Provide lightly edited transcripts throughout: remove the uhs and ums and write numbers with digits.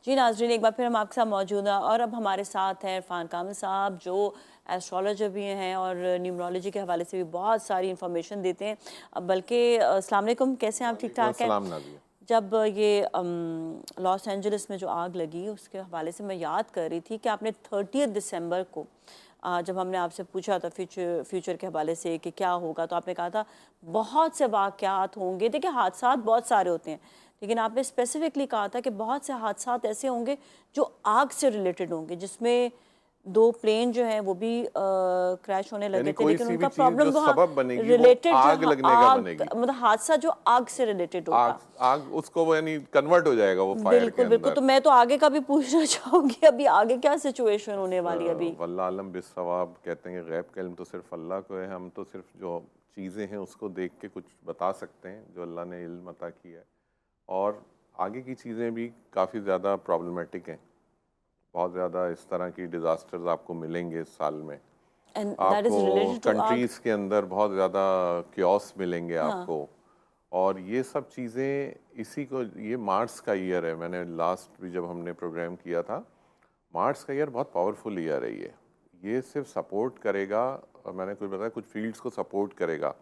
जी नाज़रीन, एक बार फिर हम आपके साथ मौजूद हैं और अब हमारे साथ हैं इरफान कामिल साहब, जो एस्ट्रोलॉजर भी हैं और न्यूमरोलॉजी के हवाले से भी बहुत सारी इन्फॉर्मेशन देते हैं। बल्कि अस्सलाम वालेकुम, कैसे हैं आप? ठीक वालेकुम ठाक हैं? अस्सलाम नाज़िया। जब ये लॉस एंजलिस में जो आग लगी, उसके हवाले से मैं याद कर रही थी कि आपने 30 दिसंबर को जब हमने आपसे पूछा था फ्यूचर के हवाले से कि क्या होगा, तो आपने कहा था बहुत से वाक़यात होंगे। देखिए, हादसात बहुत सारे होते हैं, लेकिन आपने स्पेसिफिकली कहा था कि बहुत से हादसात ऐसे होंगे जो आग से रिलेटेड होंगे, जिसमें 2 प्लेन जो हैं वो भी क्रैश होने लगे यानी थे, कोई लेकिन सी भी उनका चीज़ जो प्रॉब्लम वहाँ सबब बनेगी वो रिलेटेड जो आग लगने का आग, बनेगी। मतलब हादसा जो आग से रिलेटेड आग होगा। आग उसको वो यानी कन्वर्ट हो जाएगा वो फायर के बिल्कुल, बिल्कुल। अंदर। तो मैं तो आगे का भी पूछना चाहूँगी, अभी आगे क्या सिचुएशन होने वाली है अभी? वल्लाह आलम बिस्सवाब। कहते हैं कि गैब का इल्म तो सिर्फ अल्लाह को है। हम तो सिर्फ जो चीज़ें हैं उसको देख के कुछ बता सकते हैं जो अल्लाह ने इल्म अता किया है। और आगे की चीज़ें भी काफ़ी ज़्यादा प्रॉब्लमेटिक हैं। बहुत ज़्यादा इस तरह की डिज़ास्टर्स आपको मिलेंगे इस साल में। एंड दैट आपको इज़ रिलेटेड टू आग? कंट्रीज़ के अंदर बहुत ज़्यादा क्योस मिलेंगे हाँ। आपको। और ये सब चीज़ें इसी को, ये मार्स का ईयर है। मैंने लास्ट भी जब हमने प्रोग्राम किया था, मार्स का ईयर बहुत पावरफुल ईयर है ये सिर्फ सपोर्ट करेगा। और मैंने कुछ बताया, कुछ फील्ड्स को सपोर्ट करेगा,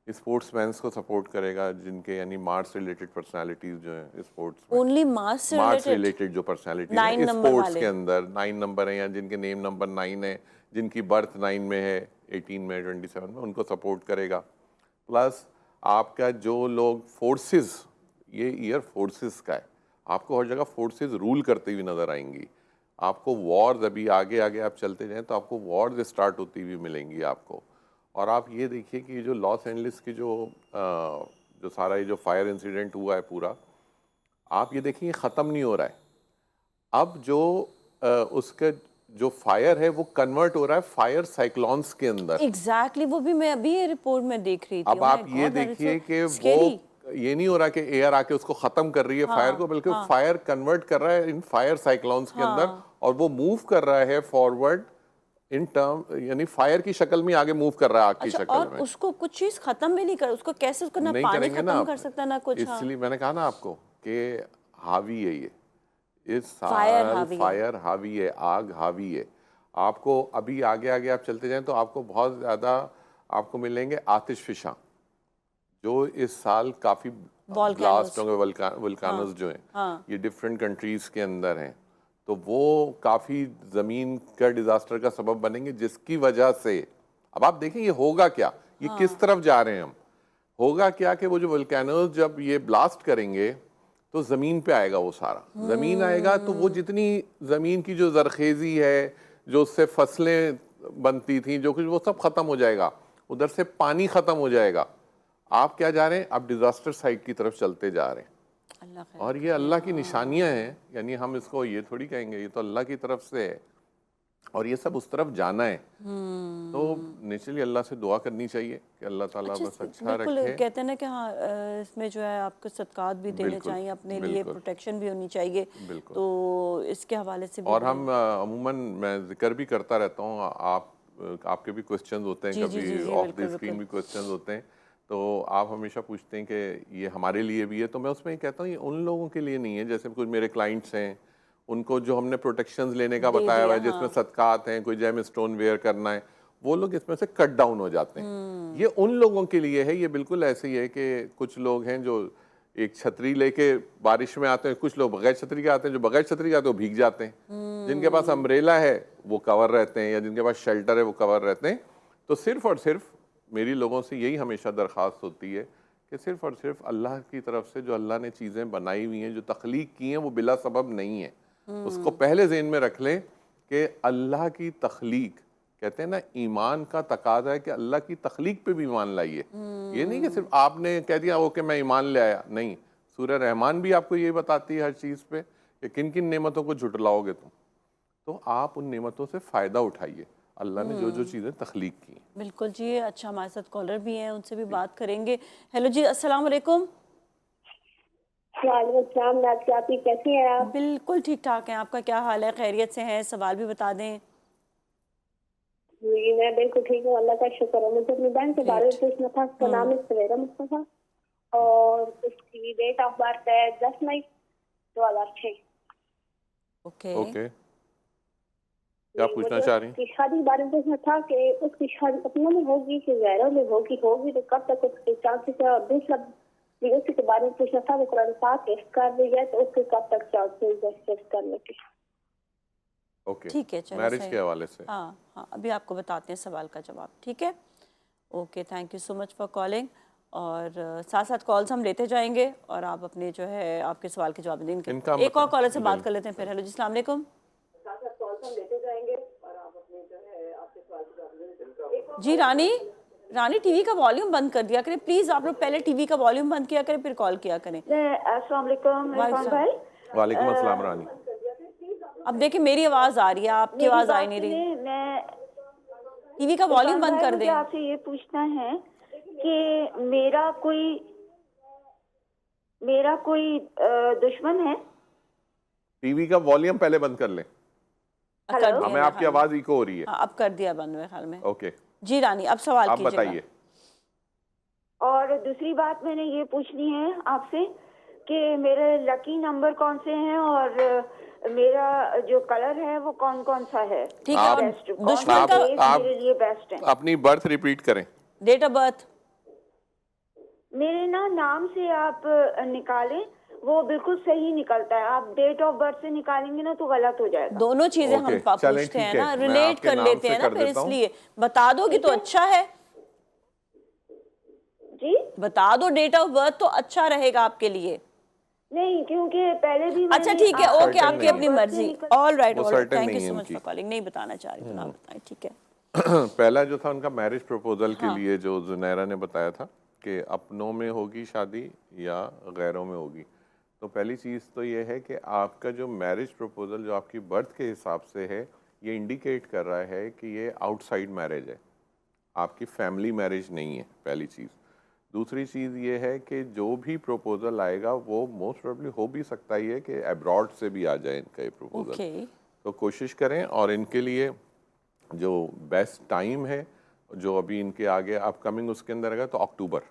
स्पोर्ट्समैन्स को सपोर्ट करेगा, जिनके यानी मार्स रिलेटेड पर्सनालिटीज़ जो हैं स्पोर्ट्स में, ओनली मास से मार्स रिलेटेड? रिलेटेड जो पर्सनालिटीज़ 9 हैं नंबर स्पोर्ट्स के वाले? अंदर 9 नंबर हैं, या जिनके नेम नंबर 9 है, जिनकी बर्थ 9 में है, 18 में, 27 में, उनको सपोर्ट करेगा। प्लस आपका जो लोग फोर्सेस, ये ईयर फोर्सेस का है, आपको हर जगह फोर्सेस रूल करती हुई नज़र आएंगी। आपको वॉर्स, अभी आगे आगे आप चलते जाएं तो आपको वॉर्स स्टार्ट होती हुई मिलेंगी आपको। और आप ये देखिए कि जो लॉस एंजलिस की जो सारा ये जो फायर इंसिडेंट हुआ है पूरा, आप ये देखिए ख़त्म नहीं हो रहा है। अब जो उसके जो फायर है वो कन्वर्ट हो रहा है फायर साइक्लोन्स के अंदर। एग्जैक्टली, वो भी मैं अभी ये रिपोर्ट में देख रही थी। अब ओह माय आप ये गॉड, दैट इज सो देखिए कि वो स्केरी। ये नहीं हो रहा कि एयर आके उसको ख़त्म कर रही है फायर हाँ, को, बल्कि हाँ, फायर कन्वर्ट कर रहा है इन फायर साइक्लोन्स के अंदर। हाँ। और वो मूव कर रहा है फॉरवर्ड इन टर्म, यानी फायर की शक्ल में आगे मूव कर रहा है, आग की अच्छा, और शक्ल में। उसको कुछ चीज़ ख़त्म भी नहीं कर, उसको कैसे, उसको ना नहीं पानी करेंगे ना ख़त्म आप, कर सकता ना कुछ। हाँ, इसलिए मैंने कहा ना आपको कि हावी है ये, इस फायर साल हावी है। फायर हावी है, आग हावी है। आपको अभी आगे आगे आप चलते जाएं तो आपको बहुत ज़्यादा आपको मिलेंगे आतिशफिशां, जो इस साल काफ़ी ब्लास्ट वॉल्केनोज। होंगे। हाँ, वल्कानोज जो हैं हाँ। ये डिफरेंट कंट्रीज़ के अंदर हैं, तो वो काफ़ी ज़मीन का डिज़ास्टर का सबब बनेंगे, जिसकी वजह से अब आप देखें ये होगा क्या, ये किस हाँ। तरफ जा रहे हैं हम। होगा क्या कि वो जो वल्केनोज जब ये ब्लास्ट करेंगे तो ज़मीन पे आएगा, वो सारा ज़मीन आएगा, तो वो जितनी ज़मीन की जो ज़रखेज़ी है, जो उससे फसलें बनती थी, जो कुछ, वो सब ख़त्म हो जाएगा। उधर से पानी ख़त्म हो जाएगा। आप क्या जा रहे हैं, आप डिज़ास्टर साइट की तरफ चलते जा रहे हैं। अल्लाह खैर और ये करे। अल्लाह की निशानियां हाँ। हैं, यानी हम इसको ये थोड़ी कहेंगे, ये तो अल्लाह की तरफ से है और ये सब उस तरफ जाना है। तो नेचुरली अल्लाह से दुआ करनी चाहिए कि अल्लाह ताला अच्छा, बस अच्छा बिल्कुल रखे। कहते हैं ना कि हाँ, इसमें जो है आपको सदक़ात भी देने बिल्कुल, चाहिए, अपने लिए बिल्कुल, प्रोटेक्शन भी होनी चाहिए। बिल्कुल। तो इसके हवाले से भी और मैं। हम अमूमन मैं ज़िक्र भी करता रहता हूँ, आपके भी क्वेश्चंस होते हैं, जी, जी, जी, कभी जी, ऑफ द बिल्कुल, स्क्रीन बिल्कुल। भी क्वेश्चंस होते हैं, तो आप हमेशा पूछते हैं कि ये हमारे लिए भी है। तो मैं उसमें ये कहता हूँ ये उन लोगों के लिए नहीं है, जैसे कुछ मेरे क्लाइंट्स हैं, उनको जो हमने प्रोटेक्शंस लेने का दे बताया हुआ दिया, है, जिसमें हाँ। सदकात हैं, कोई जेम स्टोन वेयर करना है, वो लोग इसमें से कट डाउन हो जाते हैं। ये उन लोगों के लिए है। ये बिल्कुल ऐसे ही है कि कुछ लोग हैं जो एक छतरी लेके बारिश में आते हैं, कुछ लोग बगैर छतरी के आते हैं, जो बगैर छतरी के आते हैं वो भीग जाते हैं। जिनके पास अम्ब्रेला है वो कवर रहते हैं, या जिनके पास शेल्टर है वो कवर रहते हैं। तो सिर्फ और सिर्फ मेरी लोगों से यही हमेशा दरख्वास्त होती है कि सिर्फ और सिर्फ अल्लाह की तरफ से जो अल्लाह ने चीज़ें बनाई हुई हैं, जो तख्लीक की हैं, वो बिला सबब नहीं है। उसको पहले ज़हन में रख लें कि अल्लाह की तख्लीक, कहते हैं ना, ईमान का तकाजा है कि अल्लाह की तख्लीक पे भी ईमान लाइए। ये नहीं कि सिर्फ आपने कह दिया ओके मैं ईमान ले आया, नहीं। सूरह रहमान भी आपको ये बताती है हर चीज़ पे कि किन किन नेमतों को झुटलाओगे तुम, तो आप उन नेमतों से फ़ायदा उठाइए। अल्लाह ने जो जो चीज़ें तख्लीक की हैं। बिल्कुल जी। अच्छा, हमारे साथ कॉलर भी हैं, उनसे भी बात करेंगे। हेलो जी, अस्सलाम वालेकुम। वालेकुम अस्सलाम नाज़िया, आप कैसी हैं आप? बिल्कुल ठीक ठाक हैं, आपका क्या हाल है? खैरियत से हैं? सवाल भी बता दें। जी मैं बिल्कुल ठीक हूँ, अल्लाह का शुक्र है। मुझे अपनी बहन के बारे ग्रेट। में पूछना था। उसका नाम है सवेरा मुस्तफा और उसकी डेट ऑफ बर्थ है 10 मई 2006। ओके ओके, क्या पूछना चाह रही हैं? कि शादी के बारे में पूछना था कि उसकी शादी अपनों में होगी कि गैरों में होगी तो कब तक उसके चांसेस है, और दूसरा भी उसी के बारे में पूछना था कि कुरान पाक कर दी है तो उसके कब तक चांसेस है टेस्ट करने के। ओके, ठीक है, चलो मैरिज सही। के हवाले से। हाँ हाँ, अभी आपको बताते हैं सवाल का जवाब, ठीक है। Okay, thank you so much for calling. और साथ साथ कॉल्स हम लेते जाएंगे और आप अपने जो है आपके सवाल के जवाब देंगे। इनका एक और कॉलर से ले बात लें। कर लेते हैं फिर। हेलो जी, अस्सलाम वालेकुम। जी रानी, रानी टीवी का वॉल्यूम बंद कर दिया करें प्लीज। आप लोग पहले टीवी का वॉल्यूम बंद किया करें फिर कॉल किया करें। अस्सलाम वालेकुम वालेकुम इरफान भाई। वालेकुम अस्सलाम रानी। अब देखिए मेरी आवाज आ रही है, आपकी मेरी आवाज आ ही बात नहीं रही। सुनिए, मैं टीवी का वॉल्यूम इरफान बंद भाई, कर मुझे दें। आपसे ये पूछना है कि मेरा कोई दुश्मन है। टीवी का वॉल्यूम पहले बंद कर लें। कर हेलो? दिया हमें मेरे आपकी ख्याल में। आवाज इको हो रही है। हाँ, अब कर दिया बंद मेरे ख्याल में। ओके, जी रानी, अब सवाल आप कीजिएगा। बताइए। और दूसरी बात मैंने ये पूछनी है आपसे कि मेरे लकी नंबर कौन से हैं और मेरा जो कलर है वो कौन कौन सा है। ठीक है, और बेस्ट कौन दुश्मन सा का डेज मेरे लिए बेस्ट है। अपनी बर्थ रिपीट करें। Date of birth. मेरे नाम से आप निकालें, वो बिल्कुल सही निकलता है। आप डेट ऑफ बर्थ से निकालेंगे ना तो गलत हो जाएगा। दोनों चीजें हम ओके, चलें, पूछते हैं ठीक है। ना, मैं रिलेट आपके कर नाम लेते से हैं ना, कर फिर देता हूँ। इसलिए बता दोगी तो अच्छा है। जी बता दो डेट ऑफ बर्थ तो अच्छा रहेगा आपके लिए। नहीं, क्योंकि पहले भी अच्छा मैंने ठीक है, आपका ओके, certain आपकी नहीं अपनी है। मर्जी। ऑल राइट, वो all right, certain thank you नहीं है सो मच इनकी। For calling. नहीं बताना चाह रही तो ना बताएं, ठीक है। पहला जो था उनका मैरिज प्रपोजल के हाँ। लिए जो जुनैरा ने बताया था कि अपनों में होगी शादी या गैरों में होगी। तो पहली चीज़ तो ये है कि आपका जो मैरिज प्रपोजल जो आपकी बर्थ के हिसाब से है, ये इंडिकेट कर रहा है कि ये आउटसाइड मैरिज है, आपकी फैमिली मैरिज नहीं है, पहली चीज़। दूसरी चीज़ ये है कि जो भी प्रपोजल आएगा वो मोस्ट प्रोबेबली हो भी सकता ही है कि अब्रॉड से भी आ जाए इनका ये प्रपोजल। ओके, तो कोशिश करें, और इनके लिए जो बेस्ट टाइम है जो अभी इनके आगे अपकमिंग उसके अंदर आएगा तो अक्टूबर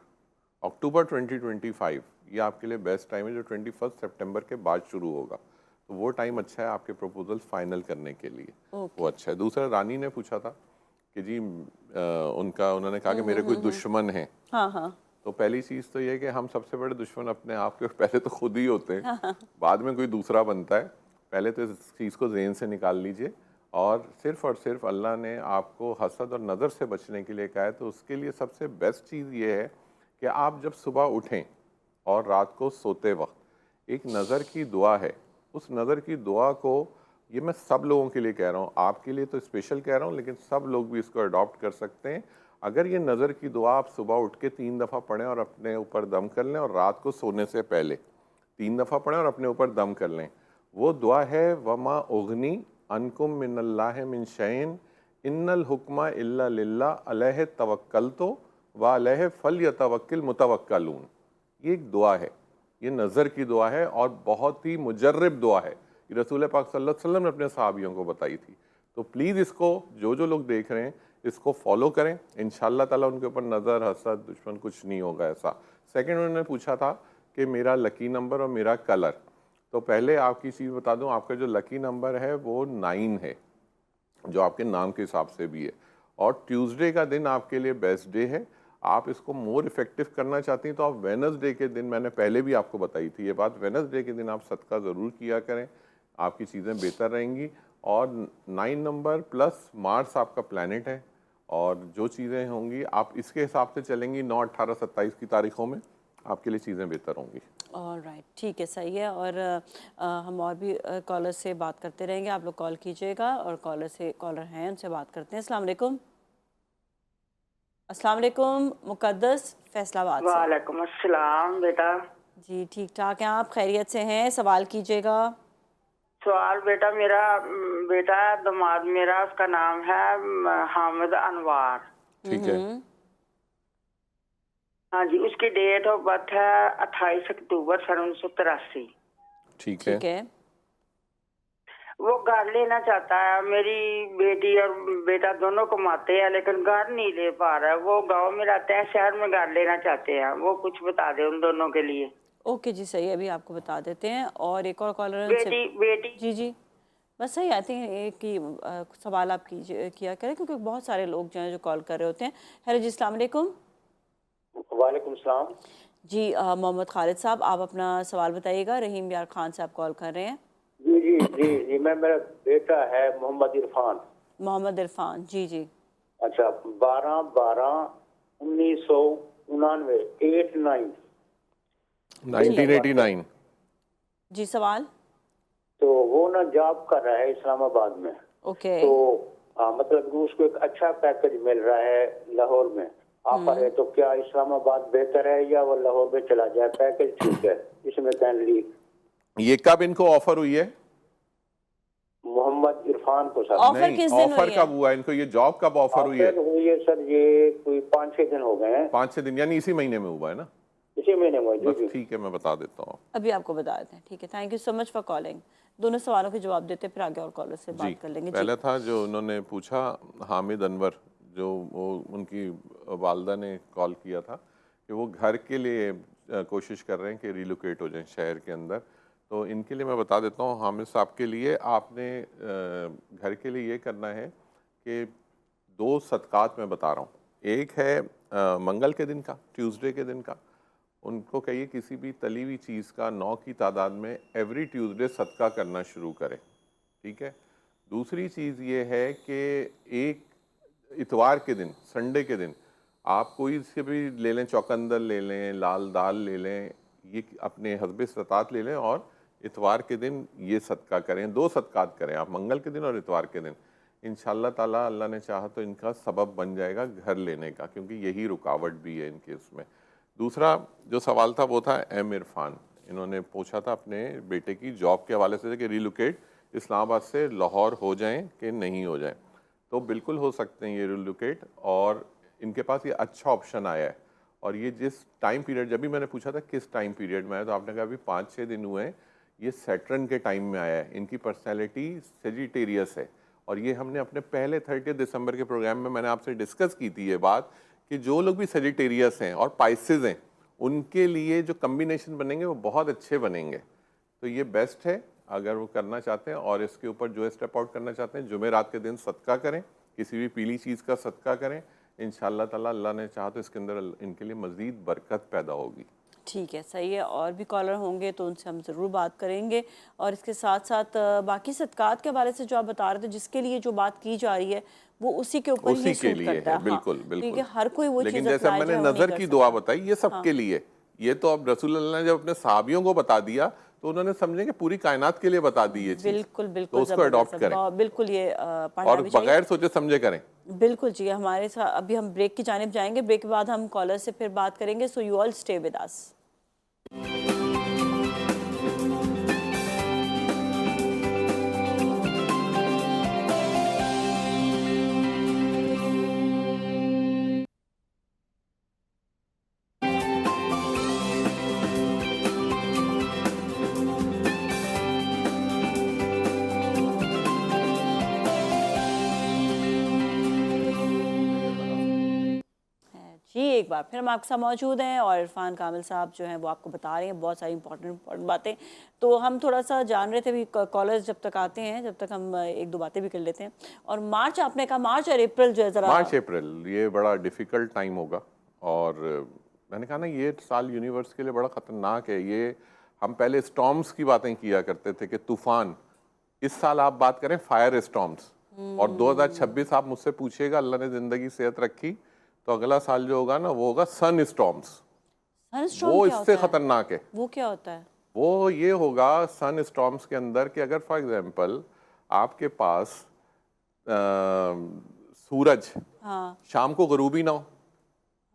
2025 ये आपके लिए बेस्ट टाइम है, जो 21 सितंबर के बाद शुरू होगा। तो वो टाइम अच्छा है आपके प्रपोजल फाइनल करने के लिए। वो अच्छा है। दूसरा, रानी ने पूछा था कि जी उन्होंने कहा कि मेरे कोई दुश्मन है। हाँ हाँ, तो पहली चीज़ तो ये है कि हम सबसे बड़े दुश्मन अपने आप के पहले तो खुद ही होते हैं, बाद में कोई दूसरा बनता है। पहले तो इस चीज़ को ज़हन से निकाल लीजिए, और सिर्फ अल्लाह ने आपको हसद और नज़र से बचने के लिए कहा है। तो उसके लिए सबसे बेस्ट चीज़ ये है कि आप जब सुबह उठें और रात को सोते वक्त एक नज़र की दुआ है, उस नज़र की दुआ को, ये मैं सब लोगों के लिए कह रहा हूँ, आपके लिए तो स्पेशल कह रहा हूँ, लेकिन सब लोग भी इसको अडॉप्ट कर सकते हैं। अगर ये नज़र की दुआ आप सुबह उठ के 3 दफ़ा पढ़ें और अपने ऊपर दम कर लें, और रात को सोने से पहले 3 दफ़ा पढ़ें और अपने ऊपर दम कर लें, वो दुआ है वमा उगनी अनकुम मिनल्लाहि मिन शैइन इन्नल हुक्मा इल्ला लिल्लाह अलैहि तवक्कलतु व अलैहि फलयतवक्किल मुतवक्किलून। ये एक दुआ है, ये नज़र की दुआ है और बहुत ही मुजर्रब दुआ है। ये रसूल पाक सल्लल्लाहु अलैहि वसल्लम ने अपने सहाबियों को बताई थी। तो प्लीज़ इसको जो लोग देख रहे हैं इसको फॉलो करें, इंशाअल्लाह ताला उनके ऊपर नज़र, हसद, दुश्मन कुछ नहीं होगा ऐसा। सेकंड, उन्होंने पूछा था कि मेरा लकी नंबर और मेरा कलर। तो पहले आपकी चीज़ बता दूं, आपका जो लकी नंबर है वो 9 है, जो आपके नाम के हिसाब से भी है, और ट्यूसडे का दिन आपके लिए बेस्ट डे है। आप इसको मोर इफेक्टिव करना चाहती हैं तो आप वेडनेसडे के दिन, मैंने पहले भी आपको बताई थी ये बात, वेडनेसडे के दिन आप सदका ज़रूर किया करें, आपकी चीज़ें बेहतर रहेंगी। और 9 नंबर प्लस मार्स आपका प्लैनेट है, और जो चीज़ें होंगी आप इसके हिसाब से चलेंगी, 9, 18, 27 की तारीखों में आपके लिए चीज़ें बेहतर होंगी। ऑल राइट, ठीक है, सही है। और हम और भी कॉलर से बात करते रहेंगे, आप लोग कॉल कीजिएगा। और कॉलर हैं, उनसे बात करते हैं। अस्सलाम वालेकुम। अस्सलाम वालेकुम, मुकद्दस फैसलाबाद से। वालेकुम अस्सलाम बेटा। जी ठीक ठाक हैं आप, खैरियत से हैं? सवाल कीजिएगा। सवाल बेटा, मेरा बेटा दामाद मेरा, उसका नाम है हामिद अनवार। ठीक है, हाँ जी, उसकी डेट ऑफ बर्थ है 28 अक्टूबर सन 1983। ठीक है, ठीक है, वो घर लेना चाहता है। मेरी बेटी और बेटा दोनों कमाते हैं लेकिन घर नहीं ले पा रहा है। वो गांव में रहते हैं, शहर में घर लेना चाहते हैं। वो कुछ बता दे उन दोनों के लिए। ओके जी, सही है, अभी आपको बता देते हैं। और एक और कॉलर बेटी जी जी, बस सही आई थिंक एक ही सवाल आप किया करें, क्योंकि बहुत सारे लोग जो हैं जो कॉल कर रहे होते हैं। हेलो जी, अस्सलाम वालेकुम। वालेकुम सलाम। जी मोहम्मद खालिद साहब, आप अपना सवाल बताइएगा। रहीम यार खान साहब कॉल कर रहे हैं। जी जी जी जी, मेरा बेटा है मोहम्मद इरफान। मोहम्मद इरफान, जी जी। अच्छा, 12/12/1999, 89। 1989। जी सवाल। तो वो ना जॉब कर रहा है इस्लामाबाद में। ओके। तो मतलब कि उसको एक अच्छा पैकेज मिल रहा है लाहौर में, ऑफर है। तो क्या इस्लामाबाद बेहतर है या वो लाहौर में चला जाए? पैकेज ठीक है इसमें कैनली। ये कब इनको ऑफर हुई है? मोहम्मद इरफान को सर। ऑफर नहीं, किस दिन ऑफर हुई है? कब हुआ है इनको? ये जॉब कब ऑफर हुई है? ऑफर हुई है सर, ये कोई 5-6 दिन हो गए हैं। 5-6 दिन, यानी इसी महीने में हुआ है ना? इसी महीने में। जी बस जी ठीक है, मैं बता देता हूँ। अभी आपको बता देते हैं। ठीक है, thank you so much for calling. दोनों सवालों के जवाब देते, फिर आगे और कॉलर से जी, बात कर लेंगे। पहला जी था जो उन्होंने पूछा, हामिद अनवर, जो वो उनकी वालदा ने कॉल किया था कि वो घर के लिए कोशिश कर रहे हैं कि रिलोकेट हो जाएं शहर के अंदर। तो इनके लिए मैं बता देता हूँ, हामिद साहब के लिए आपने घर के लिए ये करना है कि 2 सदकात मैं बता रहा हूँ। एक है मंगल के दिन का, ट्यूसडे के दिन का। उनको कहिए किसी भी तली हुई चीज़ का 9 की तादाद में एवरी ट्यूसडे सदका करना शुरू करें, ठीक है। दूसरी चीज़ ये है कि एक इतवार के दिन, संडे के दिन, आप कोई से भी ले लें, चौकंदर ले लें, लाल दाल ले लें, ये अपने हस्बे इस्तात ले लें और इतवार के दिन ये सदका करें। 2 सदकात करें आप, मंगल के दिन और इतवार के दिन। इंशाअल्लाह ताला अल्लाह ने चाहा तो इनका सबब बन जाएगा घर लेने का, क्योंकि यही रुकावट भी है इनके उसमें। दूसरा जो सवाल था वो था एम इरफान। इन्होंने पूछा था अपने बेटे की जॉब के हवाले से कि रिलोकेट इस्लामाबाद से लाहौर हो जाएं कि नहीं हो जाएं। तो बिल्कुल हो सकते हैं ये रिलोकेट, और इनके पास ये अच्छा ऑप्शन आया है। और ये जिस टाइम पीरियड, जब भी मैंने पूछा था किस टाइम पीरियड में आया, तो आपने कहा अभी 5-6 दिन हुए हैं, ये सैटर्न के टाइम में आया है। इनकी पर्सनैलिटी सेजिटेरियस है, और ये हमने अपने पहले 30 दिसंबर के प्रोग्राम में मैंने आपसे डिस्कस की थी ये बात कि जो लोग भी सेजिटेरियस हैं और पाइसेस हैं, उनके लिए जो कम्बिनेशन बनेंगे वो बहुत अच्छे बनेंगे। तो ये बेस्ट है अगर वो करना चाहते हैं। और इसके ऊपर जो स्टेप आउट करना चाहते हैं, जुमेरात के दिन सदका करें, किसी भी पीली चीज़ का सदका करें। इंशाअल्लाह ताला अल्लाह ने चाहा तो इसके अंदर इनके लिए मज़ीद बरकत पैदा होगी। ठीक है, सही है। और भी कॉलर होंगे तो उनसे हम ज़रूर बात करेंगे। और इसके साथ साथ बाकी सदकात के बारे से जो आप बता रहे थे, जिसके लिए जो बात की जा रही है वो उसी के ऊपर ही सूट करता है। बिल्कुल हाँ, बिल्कुल। ठीक है, हर कोई वो लेकिन चीज़ जैसे अप्लाई मैंने जो है वो नहीं नज़र कर की सकता। दुआ बताई, ये सबके लिए। ये तो अब रसूलुल्लाह ने जब अपने सहाबियों को बता दिया तो उन्होंने समझे कि पूरी कायनात के लिए बता दी ये चीज़। बिल्कुल तो बिल्कुल, उसको अडॉप्ट करें बिल्कुल ये पढ़ना और भी चाहिए। बगैर सोचे समझे करें। बिल्कुल जी। हमारे साथ अभी हम ब्रेक की जानिब जाएंगे। ब्रेक के बाद हम कॉलर से फिर बात करेंगे। So you all stay with us. जी, एक बार फिर हम आपके साथ मौजूद हैं और इरफान कामिल साहब जो हैं वो आपको बता रहे हैं बहुत सारी इंपॉर्टेंट बातें। तो हम थोड़ा सा जान रहे थे भी कॉलर्स जब तक आते हैं, जब तक हम एक दो बातें भी कर लेते हैं। और मार्च, आपने कहा मार्च और अप्रैल जो है ज़रा, मार्च अप्रैल ये बड़ा डिफ़िकल्ट टाइम होगा। और मैंने कहा ना, ये साल यूनिवर्स के लिए बड़ा ख़तरनाक है। ये हम पहले स्टॉर्म्स की बातें किया करते थे कि तूफ़ान, इस साल आप बात करें फायर स्टॉर्म्स। और 2026 आप मुझसे पूछिएगा, अल्लाह ने ज़िंदगी सेहत रखी तो अगला साल जो होगा ना वो होगा सन स्टॉर्म्स। सनस्टॉर्म वो क्या इससे होता है? खतरनाक है। वो क्या होता है? वो ये होगा सन स्टॉर्म्स के अंदर कि अगर फॉर एग्जांपल आपके पास सूरज हाँ शाम को गरूबी ना हो,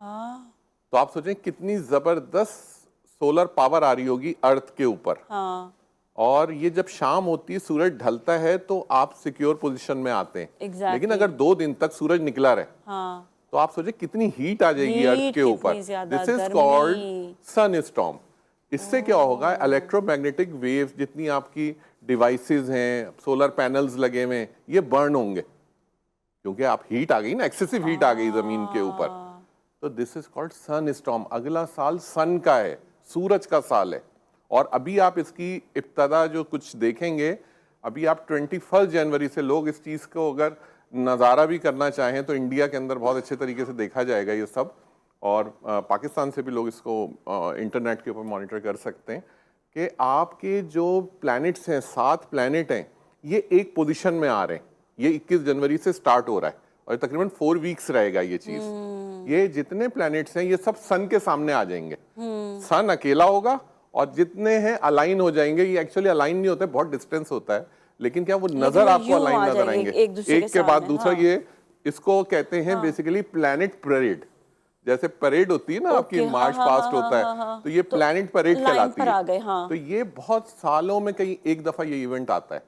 हाँ तो आप सोचें कितनी जबरदस्त सोलर पावर आ रही होगी अर्थ के ऊपर। हाँ, और ये जब शाम होती है, सूरज ढलता है तो आप सिक्योर पोजीशन में आते हैं। Exactly. लेकिन अगर 2 दिन तक सूरज निकला रहे हाँ, तो आप सोचे कितनी हीट आ जाएगी अर्थ Heat के ऊपर। कितनी ज्यादा, दिस इज गर्मी। Called sun storm. इससे क्या होगा, इलेक्ट्रोमैग्नेटिक वेव्स जितनी आपकी डिवाइसेस हैं, सोलर पैनल्स लगे हुए हैं, ये बर्न होंगे, क्योंकि आप हीट आ गई ना, एक्सेसिव हीट आ गई जमीन के ऊपर। तो this is called sun storm. अगला साल सन का है, सूरज का साल है। और अभी आप इसकी इब्तदा जो कुछ देखेंगे, अभी आप 21 जनवरी से लोग इस चीज़ को अगर नज़ारा भी करना चाहें तो इंडिया के अंदर बहुत अच्छे तरीके से देखा जाएगा ये सब, और पाकिस्तान से भी लोग इसको इंटरनेट के ऊपर मॉनिटर कर सकते हैं कि आपके जो प्लैनेट्स हैं, 7 प्लैनेट हैं, ये एक पोजीशन में आ रहे हैं। ये 21 जनवरी से स्टार्ट हो रहा है और तकरीबन 4 वीक्स रहेगा ये चीज़। ये जितने प्लैनेट्स हैं ये सब सन के सामने आ जाएंगे। सन अकेला होगा और जितने हैं अलाइन हो जाएंगे। ये एक्चुअली अलाइन नहीं होता है, बहुत डिस्टेंस होता है, लेकिन क्या वो नजर आपको अलाइन नजर आएंगे एक के बाद दूसरा। ये इसको कहते हैं बेसिकली प्लैनेट परेड। जैसे परेड होती है ना आपकी, मार्च पास्ट होता है, तो ये प्लैनेट परेड कहलाती है। तो ये बहुत सालों में कहीं एक दफा ये इवेंट आता है।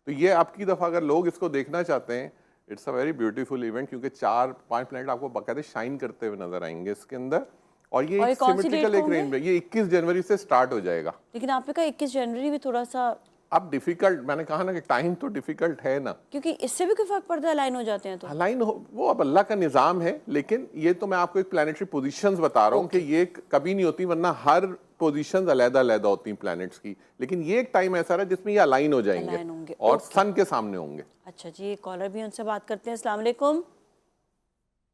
तो ये आपकी दफा अगर लोग इसको देखना चाहते हैं, it's a very beautiful event, क्योंकि 4-5 प्लैनेट आपको बाकायदे शाइन करते हुए नजर आएंगे इसके अंदर। और ये एक सिमेट्रिकल एक रेंज में, ये 21 जनवरी से स्टार्ट हो जाएगा। लेकिन आपने कहा 21 जनवरी भी थोड़ा सा अब डिफिकल्ट, मैंने कहा ना कि टाइम तो डिफिकल्ट है ना, क्योंकि इससे भी कोई फर्क पड़ता है अलाइन हो जाते हैं तो। अलाइन हो वो अब अल्लाह का निज़ाम है, लेकिन ये तो मैं आपको एक प्लैनेटरी पोजीशंस बता रहा हूँ कि ये कभी नहीं होती, वरना हर पोजीशंस अलग-अलग होती हैं प्लैनेट्स की। लेकिन ये एक टाइम ऐसा है जिसमें ये अलाइन हो जाएंगे और सन के सामने होंगे। अच्छा जी, एक कॉलर भी, उनसे बात करते हैं। अस्सलाम वालेकुम।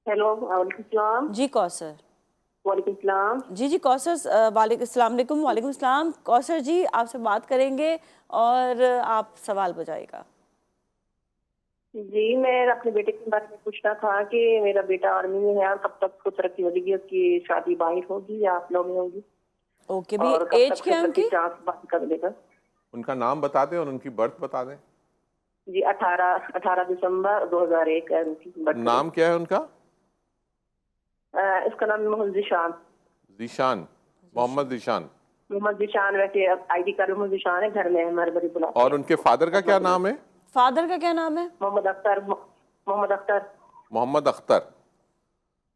हेलो, वालेकुम सलाम। जी कौसर। वालेकुम सलाम। जी कौसर, वालेकुम सलाम। कौसर जी आपसे बात करेंगे और आप सवाल बजाएगा। जी, मैं अपने बेटे के बारे में पूछना था कि मेरा बेटा आर्मी में है और कब तक उसको तरक्की मिलेगी, उसकी शादी बाहर होगी या आप लोग में होगी? ओके भी, एज क्या है उनकी? बात कर देगा। उनका नाम बता दें और उनकी बर्थ बता दें। जी 18 दिसंबर 2001 है उनकी बर्थ। नाम क्या है उनका? इसका नाम मोहम्मद जीशान। जीशान, मोहम्मद जीशान। मोहम्मद जीशान, वैसे आईडी कार्ड मोहम्मद जीशान है, घर में हमारे बड़ी बुला। और उनके फादर का क्या नाम है? फादर का क्या नाम है? मोहम्मद अख्तर। मोहम्मद अख्तर।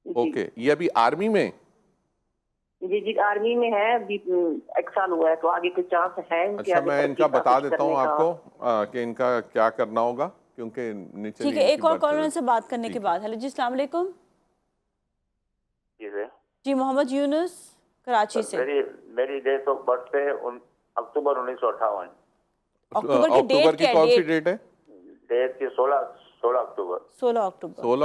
ओके, ये अभी आर्मी में? जी आर्मी में है, अभी 1 साल हुआ है, तो आगे कुछ चांस है? अच्छा, मैं इनका बता देता हूँ आपको कि इनका क्या करना होगा, क्योंकि नीचे ठीक है। एक और कॉलर से बात करने के बाद। हेलो जी, अस्सलाम वालेकुम। जी, मोहम्मद यूनुस कराची से। मेरी डेट ऑफ बर्थ है अक्टूबर 1958। अक्टूबर की कौन सी डेट है? डेट की 16 अक्टूबर 16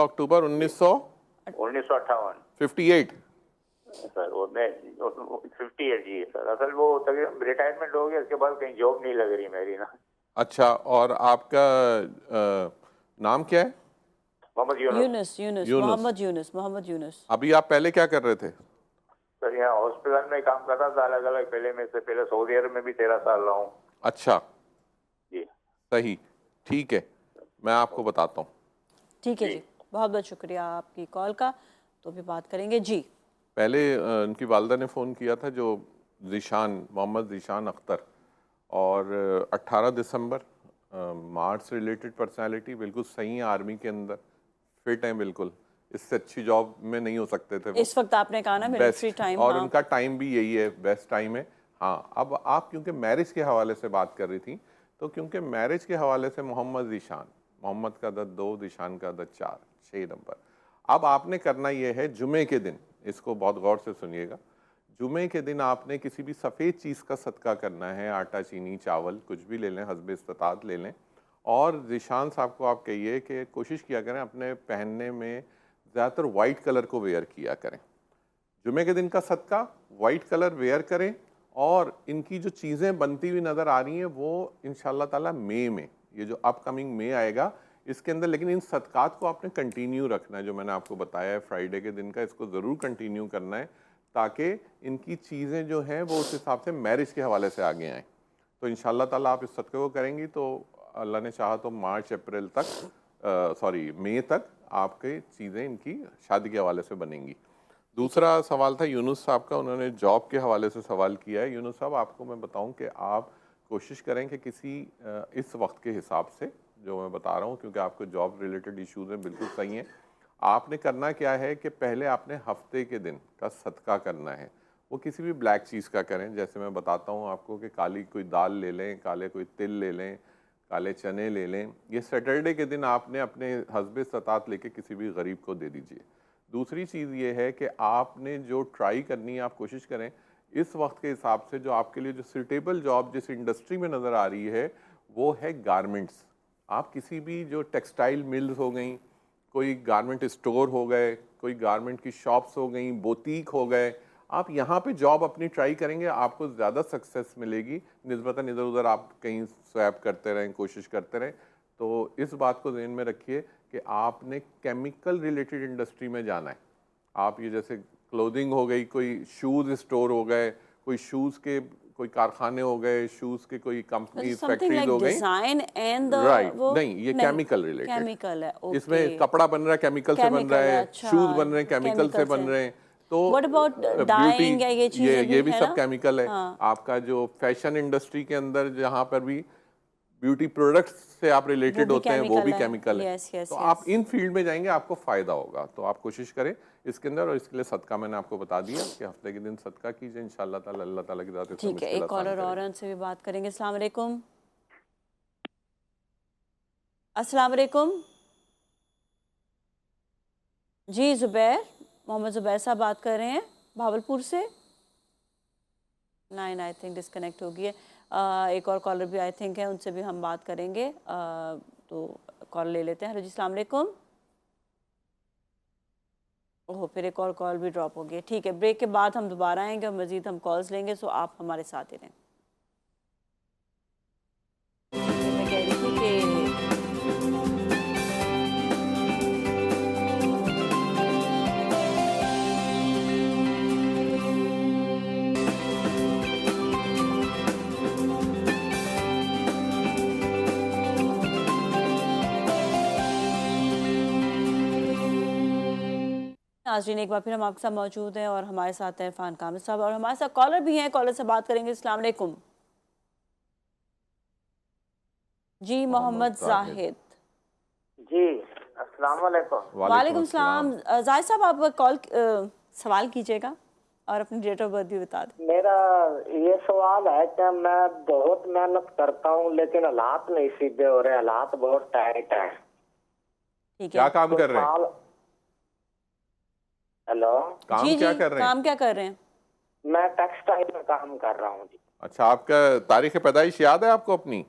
अक्टूबर 1958। 58 सर, वो मैं 58 जी सर। असल वो तकरीबन रिटायरमेंट हो गया, उसके बाद कहीं जॉब नहीं लग रही मेरी ना। अच्छा, और आपका नाम क्या है? मोहम्मद यूनुस। अभी आप पहले क्या कर रहे थे? सर, यहाँ हॉस्पिटल में काम करता था अलग अलग। पहले सऊदी अरब में भी 13 साल रहा हूँ। अच्छा जी, सही, ठीक है, मैं आपको बताता हूँ। ठीक है जी, बहुत बहुत शुक्रिया आपकी कॉल का। तो भी बात करेंगे जी। पहले उनकी वालदा ने फ़ोन किया था, जो मोहम्मद जीशान अख्तर, और 18 दिसंबर, मार्च से रिलेटेड पर्सनालिटी, बिल्कुल सही है, आर्मी के अंदर फिट हैं बिल्कुल। इससे अच्छी जॉब में नहीं हो सकते थे वो। इस वक्त आपने कहा ना मिलिट्री टाइम, और उनका टाइम भी यही है, बेस्ट टाइम है। हाँ, अब आप क्योंकि मैरिज के हवाले से बात कर रही थी, तो क्योंकि मैरिज के हवाले से मोहम्मद जीशान, मोहम्मद का अदद 2, जीशान का अदद 4, 6 नंबर। अब आपने करना ये है, जुमे के दिन, इसको बहुत गौर से सुनिएगा, जुमे के दिन आपने किसी भी सफ़ेद चीज़ का सदका करना है, आटा, चीनी, चावल, कुछ भी ले लें, हस्बे इस्तात ले लें। और जीशान साहब को आप कहिए कि कोशिश किया करें अपने पहनने में ज़्यादातर वाइट कलर को वेयर किया करें। जुमे के दिन का सदका वाइट कलर वेयर करें। और इनकी जो चीज़ें बनती हुई नज़र आ रही हैं वो इंशाअल्लाह ताला मई में, ये जो अपकमिंग मई आएगा इसके अंदर, लेकिन इन सदकात को आपने कंटिन्यू रखना है, जो मैंने आपको बताया है फ्राइडे के दिन का, इसको ज़रूर कंटिन्यू करना है, ताकि इनकी चीज़ें जो हैं वो उस हिसाब से मैरिज के हवाले से आगे आएँ। तो इंशाअल्लाह ताला आप इस सदक़े को करेंगी तो अल्लाह ने चाहा तो मार्च अप्रैल तक, मई तक आपके चीज़ें इनकी शादी के हवाले से बनेंगी। दूसरा सवाल था यूनुस साहब का, उन्होंने जॉब के हवाले से सवाल किया है। यूनुस साहब, आपको मैं बताऊं कि आप कोशिश करें कि किसी इस वक्त के हिसाब से जो मैं बता रहा हूं, क्योंकि आपको जॉब रिलेटेड इश्यूज़ हैं, बिल्कुल सही हैं। आपने करना क्या है कि पहले आपने हफ्ते के दिन का सदका करना है, वो किसी भी ब्लैक चीज़ का करें। जैसे मैं बताता हूँ आपको कि काली कोई दाल ले लें, काले कोई तिल ले लें, काले चने ले लें। ये सैटरडे के दिन आपने अपने हस्बे इस्तात लेके किसी भी गरीब को दे दीजिए। दूसरी चीज़ ये है कि आपने जो ट्राई करनी है, आप कोशिश करें इस वक्त के हिसाब से जो आपके लिए जो सूटेबल जॉब जिस इंडस्ट्री में नज़र आ रही है वो है गारमेंट्स। आप किसी भी जो टेक्सटाइल मिल्स हो गई, कोई गारमेंट स्टोर हो गए, कोई गारमेंट की शॉप्स हो गई, बुटीक हो गए, आप यहाँ पे जॉब अपनी ट्राई करेंगे, आपको ज़्यादा सक्सेस मिलेगी निस्बतन इधर उधर आप कहीं स्वैप करते रहें, कोशिश करते रहें। तो इस बात को ध्यान में रखिए कि आपने केमिकल रिलेटेड इंडस्ट्री में जाना है। आप ये जैसे क्लोथिंग हो गई, कोई शूज़ स्टोर हो गए, कोई शूज़ के कोई कारखाने हो गए, शूज़ के कोई कंपनी समथिंग फैक्ट्रीज लाइक हो गई। डिजाइन एंड राइट, वो नहीं ये केमिकल रिलेटेड, केमिकल है। ओके, इसमें कपड़ा बन रहा है केमिकल से बन रहा केमिकल है, है, अच्छा, शूज बन रहे हैं केमिकल से बन रहे हैं। तो व्हाट अबाउट ब्यूटी, डाइंग या ये चीजें ये भी है सब ना? केमिकल है। हाँ। आपका जो फैशन इंडस्ट्री के अंदर जहाँ पर भी ब्यूटी प्रोडक्ट्स से आप रिलेटेड भी होते हैं वो भी chemical है। केमिकल है। Yes, yes, तो yes. आप इन फील्ड में जाएंगे, आपको फायदा होगा। तो आप कोशिश करें इसके अंदर, और इसके लिए सदका मैंने आपको बता दिया कि हफ्ते के दिन सदका कीजिए, इंशाल्लाह ताला अल्लाह ताला की ज़ात से ठीक है, मुश्किल एक आसान कॉलर और करेगा। है, उनसे भी बात करेंगे। अस्सलाम वालेकुम। अस्सलाम वालेकुम जी, जुबैर, मोहम्मद जुबैर साहब बात कर रहे हैं भावलपुर से। नाइन आई थिंक डिस्कनेक्ट हो गई है। एक और कॉलर भी आई थिंक है, उनसे भी हम बात करेंगे। तो कॉल ले लेते हैं। हेलो जी, अस्सलाम वालेकुम। ओह, फिर एक और कॉल भी ड्रॉप हो गई। ठीक है, ब्रेक के बाद हम दोबारा आएंगे और मज़ीद हम कॉल्स लेंगे, सो आप हमारे साथ ही रहें। मैं कह रही थी कि नाज़रीन, एक बार फिर हम आपके साथ मौजूद हैं और हमारे साथ हैं इरफान कामिल साहब, और हमारे साथ कॉलर भी हैं। कॉलर से बात करेंगे। अस्सलाम वालेकुम जी, मोहम्मद जाहिद जी। अस्सलाम वालेकुम। वालेकुम सलाम। जाहिद साहब, आप कॉल सवाल कीजिएगा और अपनी डेट ऑफ बर्थ भी बता दें। मेरा ये सवाल है कि मैं बहुत मेहनत करता हूँ लेकिन हालात नहीं सीधे हो रहे, हालात बहुत टाइट है। ठीक क्या है, काम कर रहे हैं? हेलो काम जी क्या जी, कर रहे हैं? काम क्या कर रहे हैं? मैं टेक्सटाइल में काम कर रहा हूँ जी। अच्छा, आपका तारीख पैदाइश याद है आपको अपनी?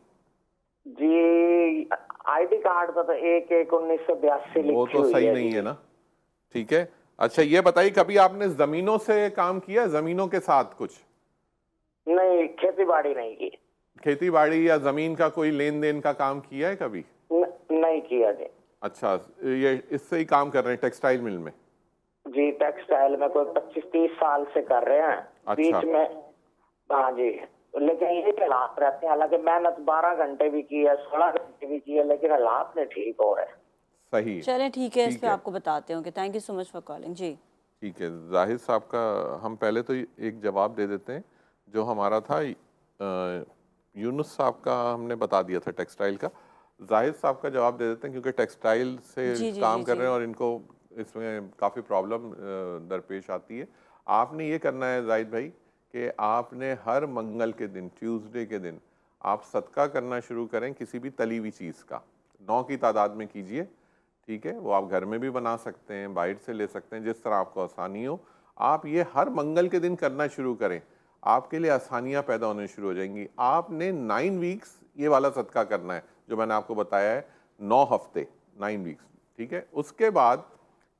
जी, आईडी कार्ड पर तो 1/1/1982 वो लिखी तो हुई सही है नहीं जी। है ना। ठीक है, अच्छा ये बताइए, कभी आपने जमीनों से काम किया, जमीनों के साथ कुछ नहीं, खेती बाड़ी नहीं की। खेती बाड़ी या जमीन का कोई लेन देन का काम किया है कभी? नहीं किया जी। अच्छा, ये इससे ही काम कर रहे हैं टेक्सटाइल मिल में? जी, टेक्सटाइल में कोई 25-30 साल से कर रहे हैं। अच्छा। बीच में हाँ जी, लेकिन ये हालात रहते हैं। हालांकि मेहनत 12 घंटे भी की है, 16 घंटे भी की है, लेकिन हालात नहीं ठीक हो रहे। सही है, चलें, ठीक है, इस ठीक पे है। आपको बताते हैं। Thank you so much for calling ji. ठीक है, जाहिद साहब का हम पहले तो एक जवाब दे देते हैं। जो हमारा था यूनुस साहब का हमने बता दिया था टेक्सटाइल का। जाहिद साहब का जवाब दे देते हैं क्योंकि टेक्सटाइल से जी, जी, काम जी, कर जी। रहे हैं और इनको इसमें काफ़ी प्रॉब्लम दरपेश आती है। आपने ये करना है जाहिद भाई कि आपने हर मंगल के दिन, ट्यूसडे के दिन आप सदका करना शुरू करें किसी भी तली हुई चीज़ का। 9 की तादाद में कीजिए, ठीक है। वो आप घर में भी बना सकते हैं, बाहर से ले सकते हैं, जिस तरह आपको आसानी हो। आप ये हर मंगल के दिन करना शुरू करें, आपके लिए आसानियाँ पैदा होने शुरू हो जाएंगी। आपने 9 वीक्स ये वाला सदका करना है जो मैंने आपको बताया है, 9 हफ्ते, 9 वीक्स, ठीक है। उसके बाद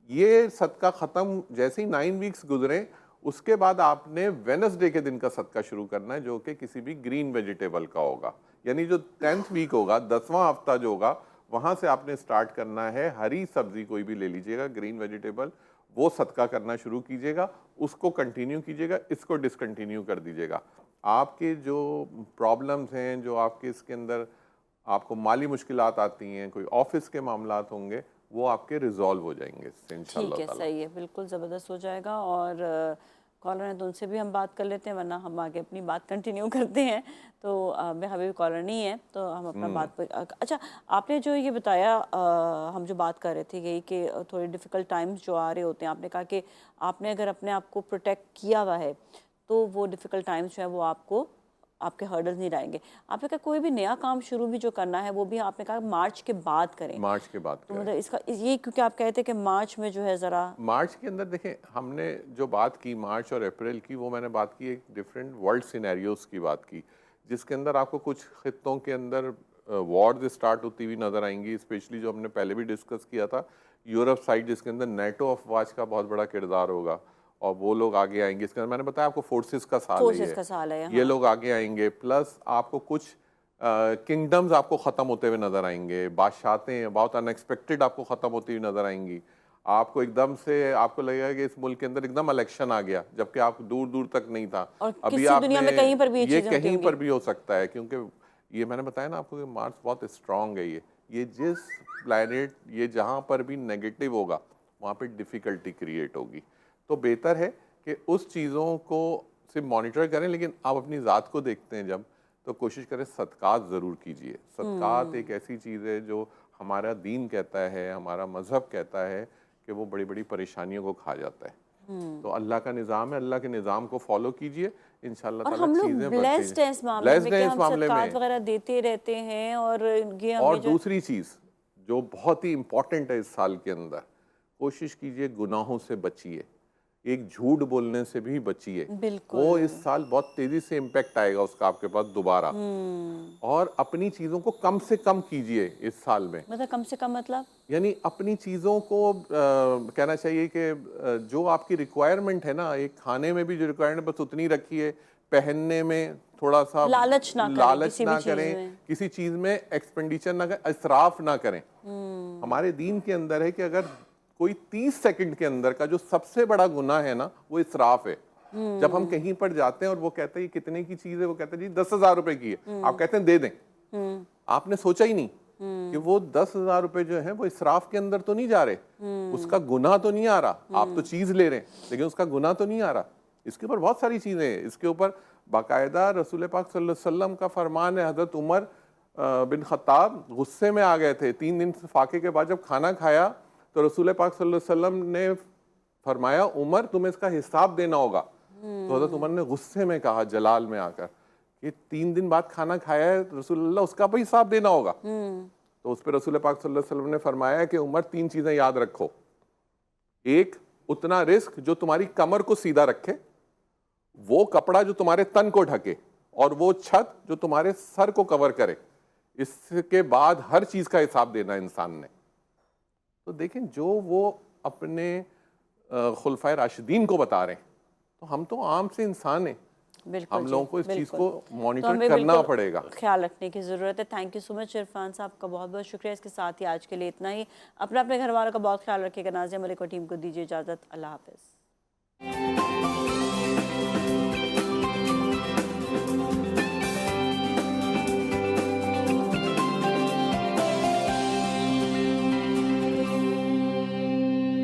ये सदका ख़त्म, जैसे ही 9 वीक्स गुजरे उसके बाद आपने वेडनेसडे के दिन का सदका शुरू करना है, जो कि किसी भी ग्रीन वेजिटेबल का होगा। यानी जो 10th वीक होगा, 10वां हफ्ता जो होगा, वहाँ से आपने स्टार्ट करना है। हरी सब्जी कोई भी ले लीजिएगा, ग्रीन वेजिटेबल, वो सदका करना शुरू कीजिएगा, उसको कंटिन्यू कीजिएगा, इसको डिसकंटिन्यू कर दीजिएगा। आपके जो प्रॉब्लम्स हैं, जो आपके इसके अंदर आपको माली मुश्किलात आती हैं, कोई ऑफिस के मामलात होंगे, वो आपके रिजॉल्व हो जाएंगे इससे इंशाल्लाह ठीक है, ताला। सही है, बिल्कुल ज़बरदस्त हो जाएगा। और कॉलर हैं तो उनसे भी हम बात कर लेते हैं, वरना हम आगे अपनी बात कंटिन्यू करते हैं। तो मैं अभी भी कॉलर नहीं है, तो हम अपना बात पर अच्छा, आपने जो ये बताया, हम जो बात कर रहे थे यही कि थोड़ी डिफ़िकल्ट टाइम्स जो आ रहे होते हैं, आपने कहा कि आपने अगर अपने आप को प्रोटेक्ट किया हुआ है तो वो डिफ़िकल्ट टाइम्स जो है वो आपको आपके हर्डल्स नहीं रहेंगे। आपने कहा कोई भी नया काम शुरू भी जो करना है वो भी आपने कहा मार्च के बाद करें। मार्च के बाद तो करें। मतलब इसका ये, क्योंकि आप कहते हैं कि मार्च में जो है ज़रा मार्च के अंदर देखें, हमने जो बात की मार्च और अप्रैल की, वो मैंने बात की एक डिफरेंट वर्ल्ड सिनेरियोस की बात की, जिसके अंदर आपको कुछ खित्तों के अंदर वॉर्स स्टार्ट होती हुई नजर आएंगी, स्पेशली जो हमने पहले भी डिस्कस किया था यूरोप साइड, जिसके अंदर नेटो अफवाज का बहुत बड़ा किरदार होगा और वो लोग आगे आएंगे। इसके अंदर मैंने बताया आपको फोर्सेस का साल है फोर्सेस का साल है, ये लोग आगे आएंगे। प्लस आपको कुछ किंगडम्स आपको ख़त्म होते हुए नजर आएंगे, बादशाहतें बहुत अनएक्सपेक्टेड आपको ख़त्म होती हुई नजर आएंगी। आपको एकदम से आपको लगेगा कि इस मुल्क के अंदर एकदम इलेक्शन आ गया, जबकि आप दूर दूर तक नहीं था। और अभी किसी दुनिया में कहीं पर भी ये ये चीजें होती कहीं होंगी। पर भी हो सकता है, क्योंकि ये मैंने बताया ना आपको कि मार्स बहुत स्ट्रांग है। ये जिस प्लैनेट ये जहाँ पर भी नेगेटिव होगा वहाँ पे डिफ़िकल्टी क्रिएट होगी। तो बेहतर है कि उस चीज़ों को सिर्फ मॉनिटर करें, लेकिन आप अपनी ज़ात को देखते हैं जब, तो कोशिश करें सदकात ज़रूर कीजिए। सदकात एक ऐसी चीज़ है जो हमारा दीन कहता है, हमारा मज़हब कहता है कि वो बड़ी बड़ी परेशानियों को खा जाता है। तो अल्लाह का निज़ाम है, अल्लाह के निज़ाम को फॉलो कीजिए, इंशाल्लाह और ताला हम लोग चीज़ें ब्लेस्ड हैं इस मामले में कि हम सदकात में। वगैरह देते रहते हैं और ये और हमें जो दूसरी चीज़ जो बहुत ही इम्पोर्टेंट है इस साल के अंदर, कोशिश कीजिए गुनाहों से बचिए, एक झूठ बोलने से भी बचिए। बिल्कुल। वो इस साल बहुत तेजी से इम्पैक्ट आएगा उसका आपके पास दोबारा। और अपनी चीज़ों को कम से कम कीजिए इस साल में। मतलब कम से कम मतलब यानी अपनी चीज़ों को कहना चाहिए कि जो आपकी रिक्वायरमेंट है ना, एक खाने में भी जो रिक्वायरमेंट बस उतनी रखिए, पहनने में थोड़ा सा लालच ना करें किसी भी चीज़ में। किसी चीज़ में एक्सपेंडिचर ना करें, इसराफ ना करें। हमारे दीन के अंदर है कि अगर कोई 30 सेकंड के अंदर का जो सबसे बड़ा गुनाह है ना, वो इसराफ है। जब हम कहीं पर जाते हैं और वो कहते हैं ये कितने की चीज़ है, वो कहते हैं जी 10,000 रुपए की है, आप कहते हैं दे दें। आपने सोचा ही नहीं कि वो 10,000 रुपए जो है वो इसराफ के अंदर तो नहीं जा रहे, उसका गुनाह तो नहीं आ रहा। आप तो चीज ले रहे हैं लेकिन उसका गुनाह तो नहीं आ रहा। इसके ऊपर बहुत सारी चीजें हैं। इसके ऊपर बाकायदा रसूल पाक सल्लल्लाहु अलैहि वसल्लम का फरमान है। हजरत उमर बिन खत्ताब गुस्से में आ गए थे 3 दिन फाके के बाद, जब खाना खाया तो रसूल पाक सल्लल्लाहु अलैहि वसल्लम ने फरमाया उमर तुम्हें इसका हिसाब देना होगा। तो हजरत उमर ने गुस्से में कहा जलाल में आकर कि 3 दिन बाद खाना खाया है रसूलुल्लाह, उसका भी हिसाब देना होगा। तो उस पर रसूल पाक सल्लल्लाहु अलैहि वसल्लम ने फरमाया कि उमर 3 चीजें याद रखो। एक, उतना रिस्क जो तुम्हारी कमर को सीधा रखे, वो कपड़ा जो तुम्हारे तन को ढके, और वो छत जो तुम्हारे सर को कवर करे। इसके बाद हर चीज का हिसाब देना इंसान ने। तो देखें जो वो अपने खुलफाए राशिदीन को बता रहे हैं, तो हम तो आम से इंसान हैं, हम लोगों को इस चीज़ को मॉनिटर करना पड़ेगा, ख्याल रखने की ज़रूरत है। Thank you so much Irfan साहब का बहुत बहुत शुक्रिया। इसके साथ ही आज के लिए इतना ही। अपने घर वालों का बहुत ख्याल रखिएगा। नाज़िया मलिक और टीम को दीजिए इजाज़त। अल्लाह हाफ़िज़।